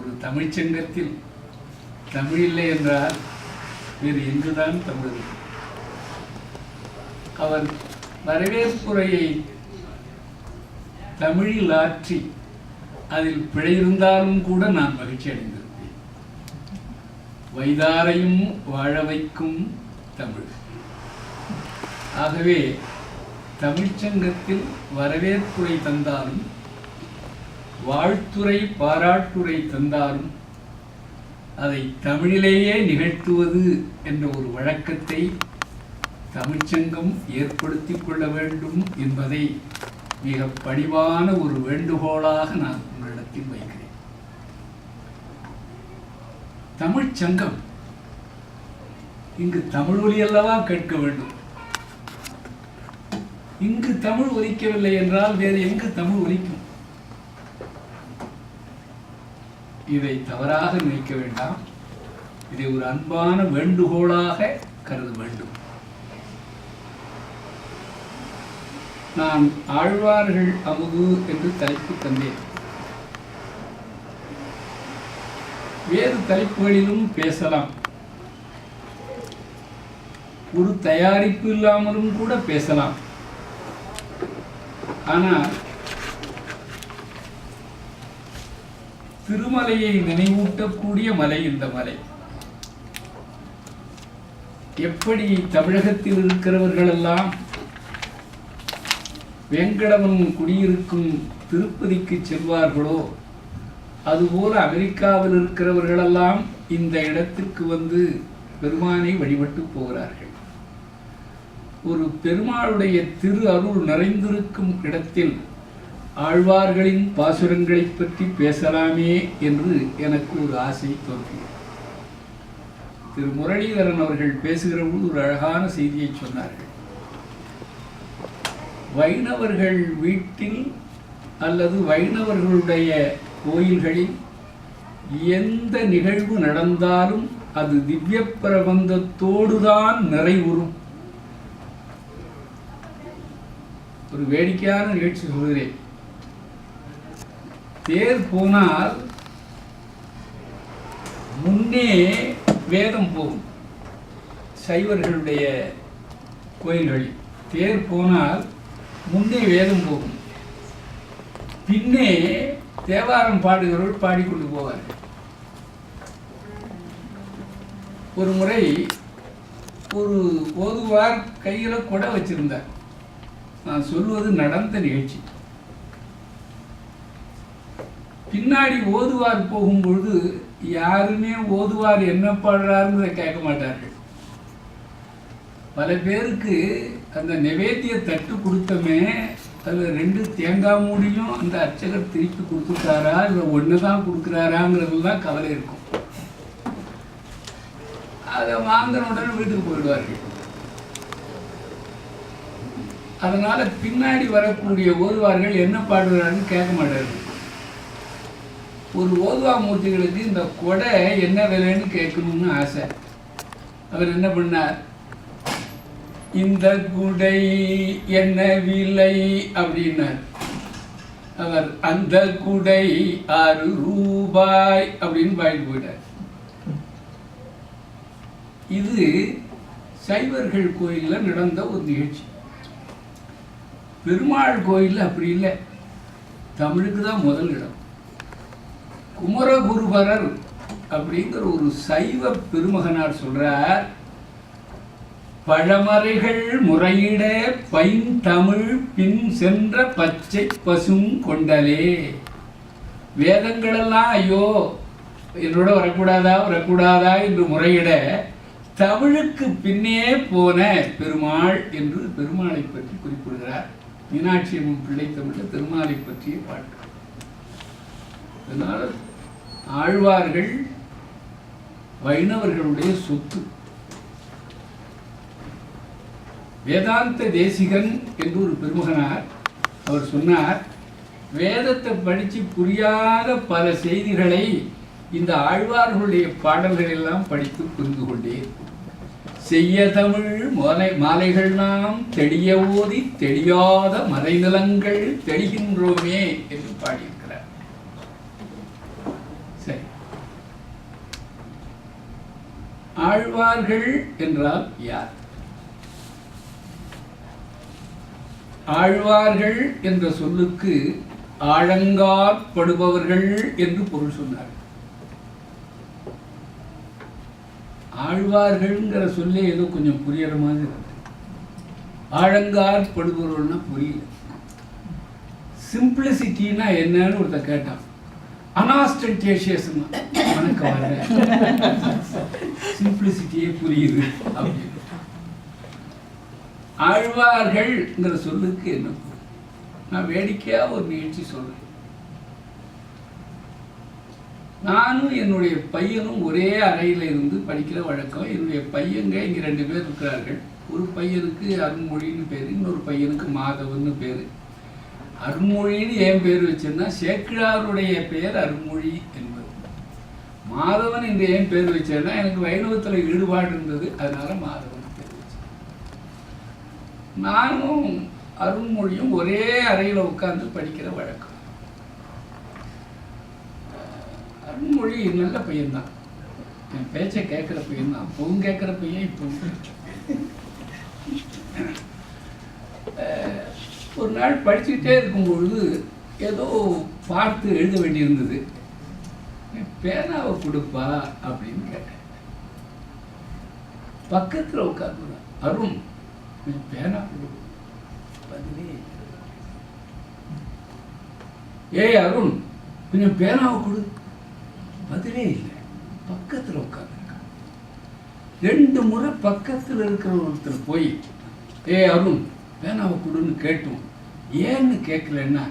ஒரு தமிழ்ச்சங்கத்தில் தமிழ் இல்லை என்றால் வேறு எங்குதான் தமிழ்? அவர் வரவேற்புரையை தமிழில் ஆற்றி அதில் பிழை இருந்தாலும் கூட நான் மகிழ்ச்சி அடைந்திருப்பேன். வைதாரையும் வாழ வைக்கும் தமிழ். ஆகவே தமிழ்ச்சங்கத்தில் வரவேற்புரை தந்தாலும் வாழ்த்துரை பாராட்டுரை தந்தாலும் அதை தமிழிலேயே நிகழ்த்துவது என்ற ஒரு வழக்கத்தை தமிழ்ச்சங்கம் ஏற்படுத்திக் கொள்ள வேண்டும் என்பதை மிக பணிவான ஒரு வேண்டுகோளாக நான் உங்களிடத்தில் வைக்கிறேன். தமிழ்ச்சங்கம் இங்கு தமிழ் ஒலி அல்லவா கேட்க வேண்டும். இங்கு தமிழ் ஒலிக்கவில்லை என்றால் வேறு எங்கு தமிழ் ஒலிக்கும்? இதை தவறாக நினைக்க வேண்டாம். இதை ஒரு அன்பான வேண்டுகோளாக கருத வேண்டும். நான் ஆழ்வார்கள் அமுது என்று தலைப்பு தந்தேன். வேறு தலைப்புகளிலும் பேசலாம். ஒரு தயாரிப்பு இல்லாமலும் கூட பேசலாம். ஆனால் திருமலையை நினைவூட்டக்கூடிய மலை இந்த மலை. எப்படி தமிழகத்தில் இருக்கிறவர்கள் எல்லாம் வெங்கடவன் குடியிருக்கும் திருப்பதிக்கு செல்வார்களோ அதுபோல அமெரிக்காவில் இருக்கிறவர்களெல்லாம் இந்த இடத்திற்கு வந்து பெருமானை வழிபட்டு போகிறார்கள். ஒரு பெருமாளுடைய திரு அருள் நிறைந்திருக்கும் இடத்தில் ஆழ்வார்களின் பாசுரங்களை பற்றி பேசலாமே என்று எனக்கு ஒரு ஆசை தோன்றியது. திரு முரளிதரன் அவர்கள் பேசுகிற போது ஒரு அழகான செய்தியை சொன்னார்கள். வைணவர்கள் வீட்டில் அல்லது வைணவர்களுடைய கோயில்களில் எந்த நிகழ்வு நடந்தாலும் அது திவ்ய பிரபந்தத்தோடுதான் நிறைவுறும். ஒரு வேடிக்கையான நிகழ்ச்சி சொல்கிறேன். தேர் போனால் முன்னே வேதம் போகும். சைவர்களுடைய கோயில்களில் தேர் போனால் முன்னே வேதம் போகும், பின்னே தேவாரம் பாடுகிறவர்கள் பாடிக்கொண்டு போவார்கள். ஒரு முறை ஒரு ஓதுவார் கையில கொடை வச்சிருந்தார். நான் சொல்வது நடந்த நிகழ்ச்சி. பின்னாடி ஓதுவார் போகும்பொழுது யாருமே ஓதுவார் என்ன பாடுறாருங்கிறத கேட்க மாட்டார்கள். பல பேருக்கு அந்த நிவேத்திய தட்டு கொடுத்தமே அதில் 2 தேங்காய் மூடியும் அந்த அர்ச்சகர் திருப்பி கொடுத்துட்டாரா இல்லை ஒன்று தான் கொடுக்குறாராங்கிறதுலாம் கவலை இருக்கும். அதை வாங்கின உடனே வீட்டுக்கு போயிடுவார்கள். அதனால பின்னாடி வரக்கூடிய ஓதுவார்கள் என்ன பாடுறாருன்னு கேட்க மாட்டார்கள். ஒரு ஓதுவா மூர்த்திகளுக்கு இந்த கொடை என்ன விலைன்னு கேட்கணும்னு ஆசை. அவர் என்ன பண்ணார், இந்த குடை என்ன விலை அப்படின்னார். அவர் அந்த குடை 6 ரூபாய் அப்படின்னு பாடிட்டு போயிட்டார். இது சைவர்கள் கோயிலில் நடந்த ஒரு நிகழ்ச்சி. பெருமாள் கோயிலில் அப்படி இல்லை. தமிழுக்கு தான் முதல் இடம். குமரகுருபரர் அப்படிங்கிற ஒரு சைவ பெருமகனார் சொல்றார், பழமறைகள் முறையிட பைந்தமிழ் பின் சென்ற பச்சை பசும் கொண்டலே. வேதங்களெல்லாம் ஐயோ என்னோட வரக்கூடாதா என்று முறையிட தமிழுக்கு பின்னே போன பெருமாள் என்று பெருமாளை பற்றி குறிப்பிடுகிறார். மீனாட்சி அம்மன் பிள்ளை தமிழில் திருமாலை பற்றிய பாட்டு. அதனால் ஆழ்வார்கள் வைணவர்களுடைய சொத்து. வேதாந்த தேசிகன் என்று ஒரு பெருமகனார், அவர் சொன்னார், வேதத்தை படித்து புரியாத பல செய்திகளை இந்த ஆழ்வார்களுடைய பாடல்கள் எல்லாம் படித்து புரிந்து கொண்டே செய்ய தமிழ் மாலைகள் நாம் தெளிய ஓதி தெளியாத மறைநிலங்கள் தெளிகின்றோமே என்று பாடியிருக்கிறார். சரி, ஆழ்வார்கள் என்றால் யார்? ஆழ்வார்கள் என்ற சொல்லுக்கு ஆழங்காற்படுபவர்கள் என்று பொருள் சொன்னார். ஆழ்வார்கள்ங்கிற சொல்லே ஏதோ கொஞ்சம் புரியற மாதிரி இருக்கு. ஆழங்காற்படுபவர்கள்னா புரியல. சிம்பிளிசிட்டின்னா என்னன்னு ஒருத்தர் கேட்டான். அனாஸ்டன்டேஷியஸ் சிம்பிளிசிட்டியே புரியுது அப்படின்னு. ஆழ்வார்கள்ங்கிற சொல்லுக்கு என்ன பொருள்? நான் வேடிக்கையா ஒரு நிகழ்ச்சி சொல்றேன். நானும் என்னுடைய பையனும் ஒரே அறையில் இருந்து படிக்கிற வழக்கம். என்னுடைய பையங்க இங்கே 2 பேர் இருக்கிறார்கள். ஒரு பையனுக்கு அருண்மொழின்னு பேர், இன்னொரு பையனுக்கு மாதவன்னு பேர். அருண்மொழின்னு என் பேர் வச்சிருந்தா சேக்கிழாருடைய பெயர் அருண்மொழி என்பது. மாதவன் என்று என் பேர் வச்சேன்னா எனக்கு வைணவத்தில் ஈடுபாடு இருந்தது, அதனால மாதவன் பேர் வச்சேன். நானும் அருண்மொழியும் ஒரே அறையில் உட்கார்ந்து படிக்கிற வழக்கம். அருண்மொழி நல்ல பையன்தான், என் பேச்சை கேட்குற பையன்தான். அப்பவும் கேட்குற பையன், இப்பவும். ஒரு நாள் படிச்சுக்கிட்டே இருக்கும்பொழுது ஏதோ பார்த்து எழுத வேண்டியிருந்தது. பேனாவை கொடுப்பா அப்படின்னு கேட்டேன். பக்கத்தில் உட்காந்து அருண் பேனா கொடு. பதிலே ஏய் அருண் கொஞ்சம் பேனாவை கொடு. பதிலே இல்லை. பக்கத்தில் உட்காந்துருக்கான். 2 முறை பக்கத்தில் இருக்கிற ஒருத்தர் போய் ஏ அருண் பேனாவை கொடுன்னு கேட்டோம். ஏன்னு கேட்கலன்னா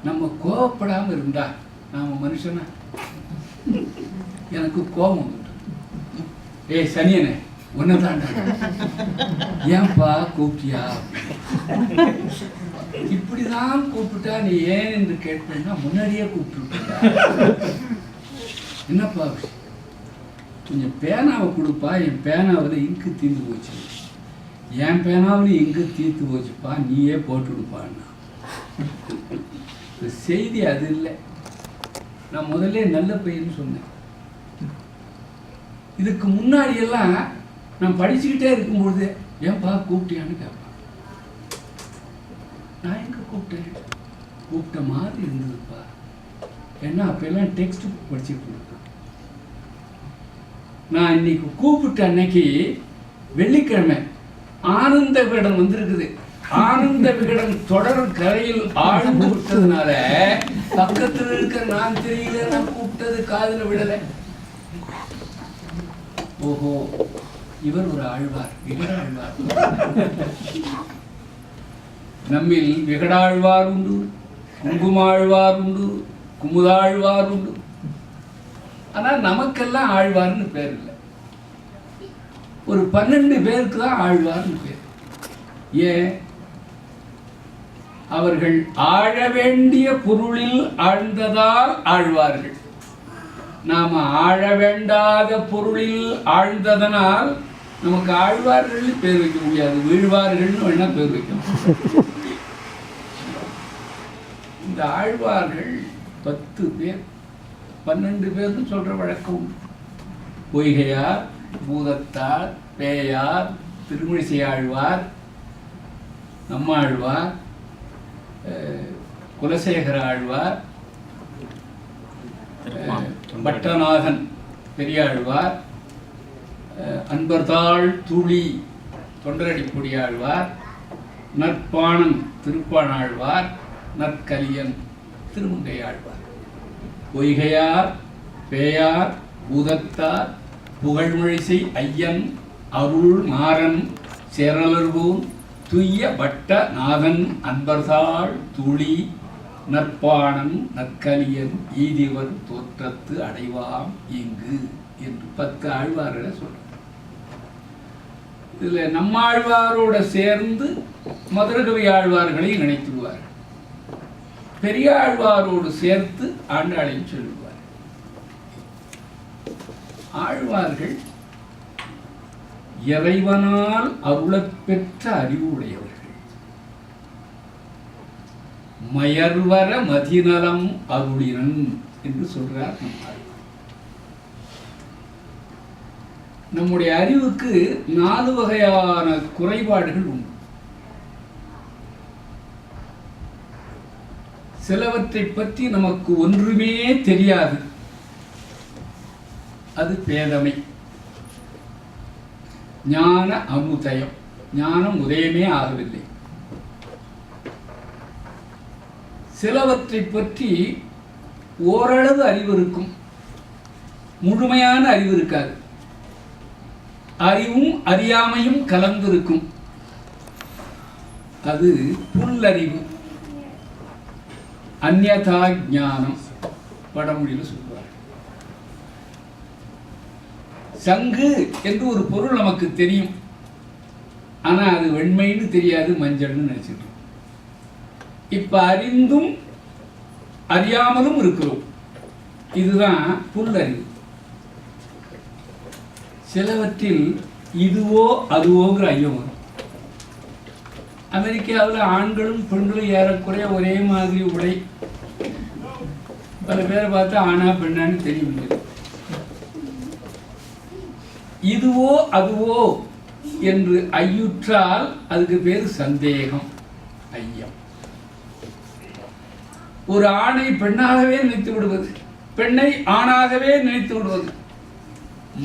நம்ம கோவப்படாமல் இருந்தா நாம மனுஷனா? எனக்கு கோபம் வந்துட்டு, ஏய் சனியனே ஒன்னதாண்டா, ஏன்பா கூப்பிட்டியா? இப்படிதான் கூப்பிட்டா நீ ஏன் என்று கேட்பேன்னா முன்னாடியே கூப்பிட்டு என்னப்பா கொஞ்சம் பேனாவை கொடுப்பா, என் பேனாவில் இங்கு தீர்ந்து போச்சு. என் பேனாவில் இங்கு தீர்த்து போச்சுப்பா, நீயே போட்டுடுப்பான்னா. செய்தி அது இல்லை. நான் முதல்ல நல்ல பையன்னு சொன்னேன். இதுக்கு முன்னாடி எல்லாம் நான் படிச்சுக்கிட்டே இருக்கும்பொழுது ஏன்பா கூப்பிட்டியான்னு கேட்பான். நான் எங்க கூப்பிட்டேன்? கூப்பிட்ட மாதிரி இருந்ததுப்பா. ஏன்னா அப்பெல்லாம் டெக்ஸ்ட் புக் படிச்சுட்டு இருக்கேன். நான் இன்னைக்கு கூப்பிட்ட அன்னைக்கு வெள்ளிக்கிழமை ஆனந்த விகடன் வந்திருக்குது. ஆனந்த விகடன் தொடர் கரையில் ஆழ்ந்து விட்டதுனால பக்கத்தில் இருக்க நான் தெரியல, நான் கூப்பிட்டது காதுல விடலை. ஓஹோ, இவர் ஒரு ஆழ்வார், விகடாழ்வார். நம்மில் விகடாழ்வார் உண்டு, குங்குமாழ்வார் உண்டு, குமுதாழ்வார் உண்டு. ஆனால் நமக்கெல்லாம் ஆழ்வார்னு பேர் இல்லை. ஒரு 12 பேருக்கு தான் ஆழ்வார்னு பேர். ஏன்? அவர்கள் ஆழ வேண்டிய பொருளில் ஆழ்ந்ததால் ஆழ்வார்கள். நாம ஆழ வேண்டாத பொருளில் ஆழ்ந்ததனால் நமக்கு ஆழ்வார்கள் பேர் வைக்க முடியாது, வீழ்வார்கள்னு வேணா பேர் வைக்கணும். இந்த ஆழ்வார்கள் 10 பேர் 12 பேர்னு சொல்ற வழக்கம். பொய்கையார், பூதத்தார், பேயார், திருமழிசை ஆழ்வார், நம்மாழ்வார், குலசேகர ஆழ்வார், பட்டநாதன் பெரியாழ்வார், அன்பர்தாள் துளி தொண்டரடிப்பொடி ஆழ்வார், நற்பாணன் திருப்பாணாழ்வார், நற்கலியன் திருமங்கை ஆழ்வார். பொய்கையார், பேயார், பூதத்தார், புகழ்மழிசை ஐயன், அருள் மாறன், சேரலர்கூன், துய்ய பட்ட நாதன், அன்பர்தாள் துளி, நற்பாணன், நற்கலியன், ஈதிவர் தோற்றத்து அடைவாம் இங்கு என்று 10 ஆழ்வார்களை சொல்றார். இதுல நம்மாழ்வாரோட சேர்ந்து மதுரகவி ஆழ்வார்களை நினைத்துடுவார். பெரியாழ்வாரோடு சேர்த்து ஆண்டாளையும் சொல்லுவார். ஆழ்வார்கள் இறைவனால் அருளப் பெற்ற அறிவு உடையவர்கள். மயர்வர மதிநலம் அருளினன் என்று சொல்றார் நம் ஆழ்வார். நம்முடைய அறிவுக்கு 4 வகையான குறைபாடுகள் உண்டு. சிலவற்றை பற்றி நமக்கு ஒன்றுமே தெரியாது, அது பேதமை. ஞான அமுதயம், ஞானம் உதயமே ஆகவில்லை. சிலவற்றை பற்றி ஓரளவு அறிவு இருக்கும், முழுமையான அறிவு இருக்காது. அறிவும் அறியாமையும் கலந்திருக்கும், அது புல்லறிவு, அந்யதா ஞானம் வடமொழியில் சொல்வார். சங்கு என்று ஒரு பொருள் நமக்கு தெரியும், ஆனால் அது வெண்மைன்னு தெரியாது, மஞ்சள்னு நினைச்சிட்டு. இப்ப அறிந்தும் அறியாமலும் இருக்கிறோம், இதுதான் புல்லறிவு. சிலவற்றில் இதுவோ அதுவோங்கிற ஐயம் வரும். அமெரிக்காவில் ஆண்களும் பெண்களும் ஏறக்குறைய ஒரே மாதிரி உடை, பல பேரை பார்த்தா ஆனா பெண்ணான்னு தெரிய முடியாது. இதுவோ அதுவோ என்று ஐயுற்றால் அதுக்கு பேர் சந்தேகம், ஐயம். ஒரு ஆணை பெண்ணாகவே நினைத்து விடுவது, பெண்ணை ஆணாகவே நினைத்து விடுவது,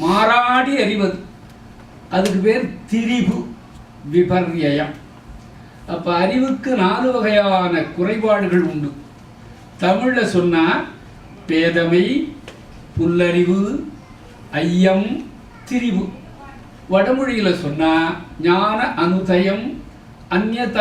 மாறாடி அறிவது, அதுக்கு பேர் திரிபு, விபர்யம். அப்ப அறிவுக்கு 4 வகையான குறைபாடுகள் உண்டு. தமிழ்ல சொன்னா பேதமை, புல்லறிவு, ஐயம், திரிபு. வடமொழியில சொன்னா ஞான அனுதயம், அந்யதா